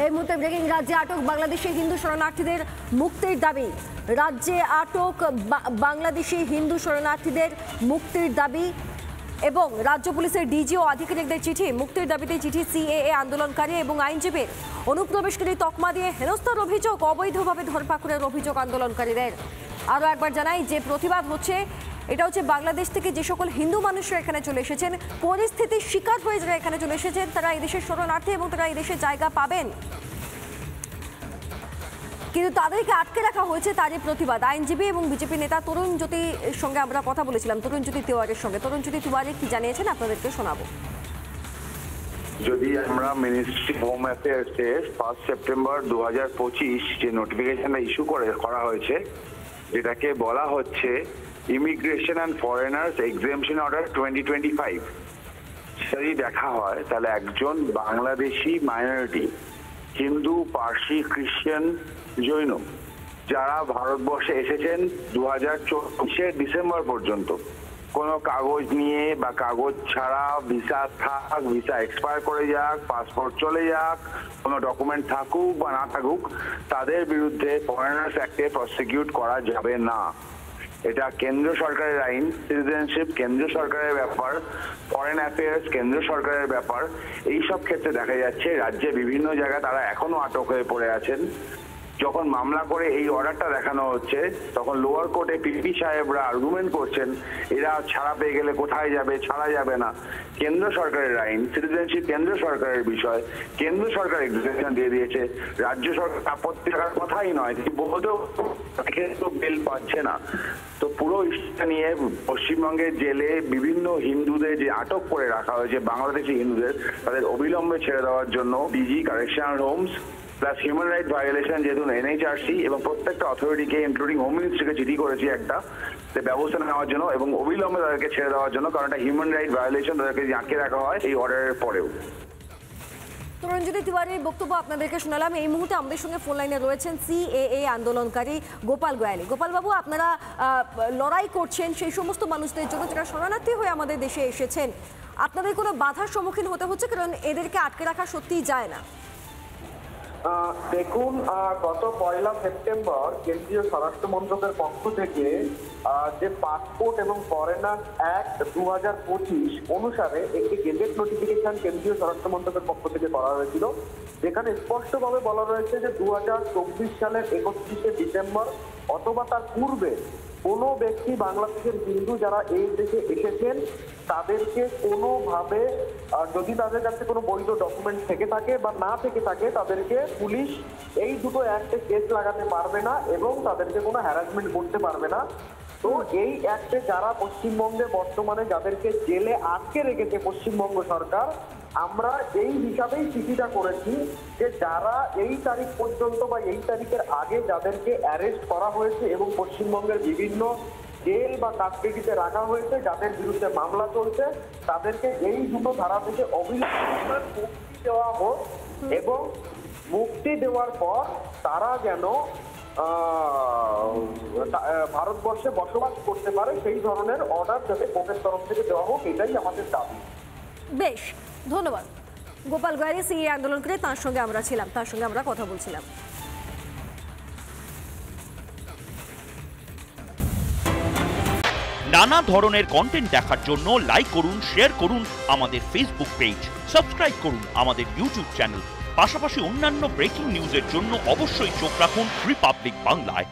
এই মুহূর্তে ব্রেকিং, রাজ্যে আটক বাংলাদেশি হিন্দু শরণার্থীদের মুক্তির দাবি। রাজ্যে আটক বাংলাদেশি হিন্দু শরণার্থীদের মুক্তির দাবি এবং রাজ্য পুলিশের ডিজি ও আধিকারিকদের চিঠি। মুক্তির দাবিতে চিঠি সিএএ আন্দোলনকারী এবং আইনজীবীর। অনুপ্রবেশকারী তকমা দিয়ে হেনস্থার অভিযোগ, অবৈধভাবে ধরপাকড়ের অভিযোগ আন্দোলনকারীদের। আরও একবার জানাই যে প্রতিবাদ হচ্ছে, এটা হচ্ছে বাংলাদেশ থেকে যে সকল হিন্দু মানুষরা এখানে চলে এসেছেন, পরিস্থিতির শিকার হয়ে যারা এখানে চলে এসেছেন, তারা এই দেশের শরণার্থী এবং তারা এই দেশে জায়গা পাবেন, কিন্তু তাদেরকে আটকে রাখা হয়েছে, তারই প্রতিবাদ। আইনজীবী এবং বিজেপি নেতা তরুণ জ্যোতির সঙ্গে আমরা কথা বলেছিলাম, তরুণ জ্যোতি তিওয়ারির সঙ্গে। তরুণ জ্যোতি তিওয়ারি কি জানিয়েছেন আপনাদেরকে শোনাবো। যদি আমরা মিনিস্ট্রি হোম অ্যাফেয়ার্সে 1 সেপ্টেম্বর 2025 যে নোটিফিকেশনটা ইস্যু করা হয়েছে, যেটাকে বলা হচ্ছে immigration and foreigners exemption order 2025, যদি দেখা হয় তাহলে একজন বাংলাদেশি মাইনরিটি, হিন্দু, পার্সি, খ্রিস্টান, জৈন, যারা ভারতবর্ষে এসেছেন 2024 ডিসেম্বর পর্যন্ত, কোনো কাগজ নিয়ে বা কাগজ ছাড়া, ভিসা থাক, ভিসা এক্সপায়ার করে যাক, পাসপোর্ট চলে যাক, কোনো ডকুমেন্ট থাকুক বা না থাকুক, তাদের বিরুদ্ধে ফরেনার্স অ্যাক্টে প্রসিকিউট করা যাবে না। এটা কেন্দ্র সরকারের আইন। সিটিজেনশিপ কেন্দ্র সরকারের ব্যাপার, ফরেন অ্যাফেয়ার্স কেন্দ্র সরকারের ব্যাপার। এই সব ক্ষেত্রে দেখা যাচ্ছে রাজ্যে বিভিন্ন জায়গায় তারা এখনো আটক হয়ে পড়ে আছেন। যখন মামলা করে এই অর্ডারটা দেখানো হচ্ছে, তখন লোয়ার কোর্টে পিপি সাহেবরা আর্গুমেন্ট করছেন এরা ছাড়া পেয়ে গেলে কোথায় যাবে, ছাড়া যাবে না। কেন্দ্র সরকারের আইন, সিটিজেনশিপ কেন্দ্র সরকারের বিষয়, কেন্দ্র সরকার এক্সিকিউশন দিয়ে দিয়েছে, রাজ্য সরকার আপত্তি থাকার কথাই নয়, বলতেও বেল পাচ্ছে না। তো পুরো ইস্যুটা নিয়ে পশ্চিমবঙ্গের জেলে বিভিন্ন হিন্দুদের যে আটক করে রাখা হয়েছে, বাংলাদেশি হিন্দুদের, তাদের অবিলম্বে ছেড়ে দেওয়ার জন্য DG, correctional homes plus human right violation, যেহেতু এনএইচআরসি এবং প্রত্যেকটা অথরিটিকে ইনক্লুডিং হোম মিনিস্ট্রিকে চিঠি করেছি একটা ব্যবস্থা নেওয়ার জন্য এবং অবিলম্বে তাদেরকে ছেড়ে দেওয়ার জন্য, কারণ এটা হিউম্যান রাইট ভায়োলেশন, তাদেরকে আটকে রাখা হয় এই অর্ডারের পরেও। তরুণজ্যোতি তিওয়ারির বক্তব্য আপনাদেরকে শোনালাম। এই মুহূর্তে আমাদের সঙ্গে ফোন লাইনে রয়েছেন সিএএ আন্দোলনকারী গোপাল গোয়ালি। গোপালবাবু, আপনারা লড়াই করছেন সেই সমস্ত মানুষদের জন্য যারা শরণার্থী হয়ে আমাদের দেশে এসেছেন। আপনাদের কোনো বাধার সম্মুখীন হতে হচ্ছে, কারণ এদেরকে আটকে রাখা সত্যিই যায় না। দেখুন, গত 1 সেপ্টেম্বর কেন্দ্রীয় স্বরাষ্ট্র মন্ত্রকের পক্ষ থেকে যে পাসপোর্ট এবং ফরেনার অ্যাক্ট 2025 অনুসারে একটি গেজেট নোটিফিকেশন কেন্দ্রীয় স্বরাষ্ট্র মন্ত্রকের পক্ষ থেকে করা হয়েছিল, যেখানে স্পষ্টভাবে বলা রয়েছে যে 2024 সালের 31শে ডিসেম্বর অথবা তার পূর্বে কোনো ব্যক্তি, বাংলাদেশের হিন্দু যারা এই দেশে এসেছেন, তাদেরকে কোনোভাবে যদি তাদের কাছে কোনো বৈধ ডকুমেন্ট থেকে থাকে বা না থেকে থাকে, তাদেরকে পুলিশ এই দুটো অ্যাক্টে কেস লাগাতে পারবে না এবং তাদেরকে কোনো হ্যারাসমেন্ট করতে পারবে না। তো এই অ্যাক্টে যারা পশ্চিমবঙ্গে বর্তমানে যাদেরকে জেলে আটকে রেখেছে পশ্চিমবঙ্গ সরকার, আমরা এই হিসাবেই চিঠিটা করেছি যে যারা এই তারিখ পর্যন্ত বা এই তারিখের আগে যাদেরকে অ্যারেস্ট করা হয়েছে এবং পশ্চিমবঙ্গের বিভিন্ন জেল বা কাস্টডিতে রাখা হয়েছে, যাদের বিরুদ্ধে মামলা চলছে, তাদেরকে এই দুটো ধারা থেকে অবিলম্বে মুক্তি দেওয়া হোক এবং মুক্তি দেওয়ার পর তারা যেন ভারতবর্ষে বসবাস করতে পারে, সেই ধরনের অর্ডার যাতে কোর্টের তরফ থেকে দেওয়া হোক, এটাই আমাদের দাবি। বেশ, ধন্যবাদ। গোপাল গোয়ালি সিএএ আন্দোলনকারী, তার সঙ্গে আমরা ছিলাম, তার সঙ্গে আমরা কথা বলছিলাম। নানা ধরনের কন্টেন্ট দেখার জন্য লাইক করুন, শেয়ার করুন আমাদের ফেসবুক পেজ, সাবস্ক্রাইব করুন আমাদের ইউটিউব চ্যানেল। পাশাপাশি অন্যান্য ব্রেকিং নিউজের জন্য অবশ্যই চোখ রাখুন রিপাবলিক বাংলায়।